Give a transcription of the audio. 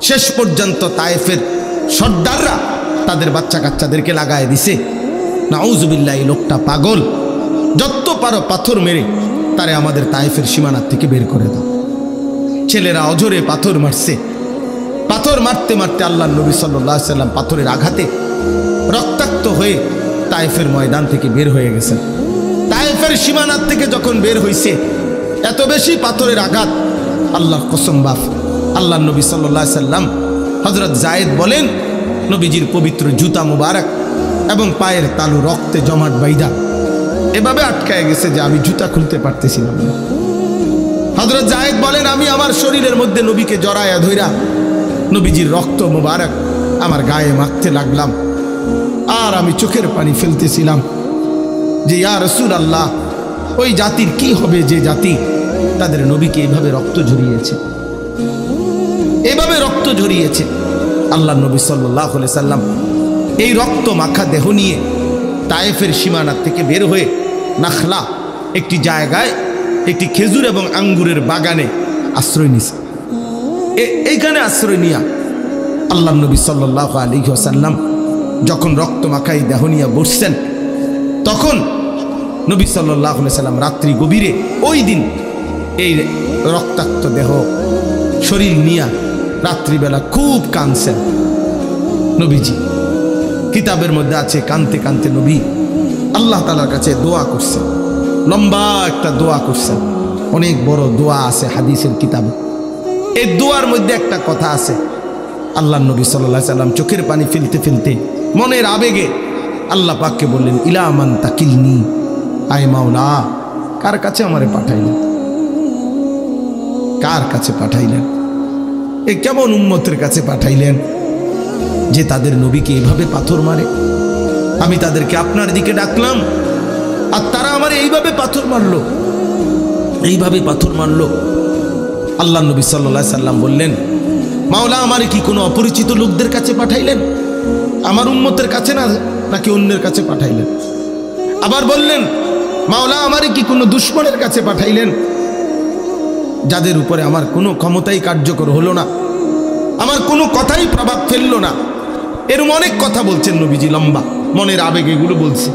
শেষ পর্যন্ত তায়েফের সর্দাররা তাদের বাচ্চা কাচ্চাদেরকে লাগায় দিছে। নাউজুবিল্লাহ, এই লোকটা পাগল, যত পারো পাথর মেরে তারে আমাদের তায়েফের সীমানার থেকে বের করে দাও। ছেলেরা অজরে পাথর মারছে। পাথর মারতে মারতে আল্লাহর নবী সাল্লাল্লাহু আলাইহি সাল্লাম পাথরের আঘাতে রক্তাক্ত হয়ে তায়েফের ময়দান থেকে বের হয়ে গেছেন। তায়েফের সীমানার থেকে যখন বের হইছে, এত বেশি পাথরের আঘাত, আল্লাহর কসম বাপ, আল্লাহর নবী সাল্লাল্লাহু আলাইহি সাল্লাম হযরত যায়েদ বলেন, নবীজির পবিত্র জুতা মুবারক এবং পায়ের তালু রক্তে জমাট বাইদা এভাবে আটকায় গেছে যে আমি জুতা খুলতে পারতেছিলাম না। হযরত যায়েদ বলেন, আমি আমার শরীরের মধ্যে নবীকে জড়ায়া ধইরা নবীজির রক্ত মুবারক আমার গায়ে মাখতে লাগলাম, আর আমি চোখের পানি ফেলতেছিলাম যে ইয়া রাসূলুল্লাহ, ওই জাতির কি হবে যে জাতি তাদের নবীকে এভাবে রক্ত ঝরিয়েছে, এভাবে রক্ত ঝরিয়েছে। আল্লাহর নবী সাল্লাল্লাহু আলাইহি সাল্লাম এই রক্ত মাখা দেহ নিয়ে তায়েফের সীমানা থেকে বের হয়ে নাখলা একটি জায়গায় একটি খেজুর এবং আঙ্গুরের বাগানে আশ্রয় নিছে। এইখানে আশ্রয় নিয়া আল্লাহর নবী সাল্লাল্লাহু আলাইহি ওয়াসাল্লাম যখন রক্ত মাখাই দেহ নিয়ে বসছেন, তখন নবী সাল্লাল্লাহু আলাইহি সাল্লাম রাত্রি গভীরে ওই দিন এই রক্তাক্ত দেহ শরীর নিয়া রাত্রিবেলা খুব কাঁদছেন নবীজি। কিতাবের মধ্যে আছে কাঁদতে কাঁদতে নবী আল্লাহ তাআলার কাছে দোয়া করছেন, লম্বা একটা দোয়া করছেন, অনেক বড় দোয়া আছে হাদিসের কিতাবে। এই দোয়ার মধ্যে একটা কথা আছে, আল্লাহর নবী সাল্লাল্লাহু আলাইহি সাল্লাম চোখের পানি ফেলতে ফেলতে মনের আবেগে আল্লাহ পাককে বললেন, ইলা মান তাকিলনি, আয় মাওলা, কার কাছে আমারে পাঠাইলেন, কার কাছে পাঠাইলেন, এ কেমন উম্মতের কাছে পাঠাইলেন যে তাদের নবীকে এভাবে পাথর মারে। আমি তাদেরকে আপনার দিকে ডাকলাম আর তারা আমার এইভাবে পাথর মারলো, এইভাবে পাথর মারলো। আল্লাহ নবী সাল্লাল্লাহু আলাইহি সাল্লাম বললেন, মাওলা, আমার কি কোনো অপরিচিত লোকদের কাছে পাঠাইলেন, আমার উম্মতের কাছে না নাকি অন্যের কাছে পাঠাইলেন? আবার বললেন, মাওলা, আমার কি কোনো দুশমনের কাছে পাঠাইলেন যাদের উপরে আমার কোনো ক্ষমতাই কার্যকর হলো না, আমার কোনো কথাই প্রভাব ফেললো না? এরকম অনেক কথা বলছেন নবীজি, লম্বা মনের আবেগ এগুলো বলছে।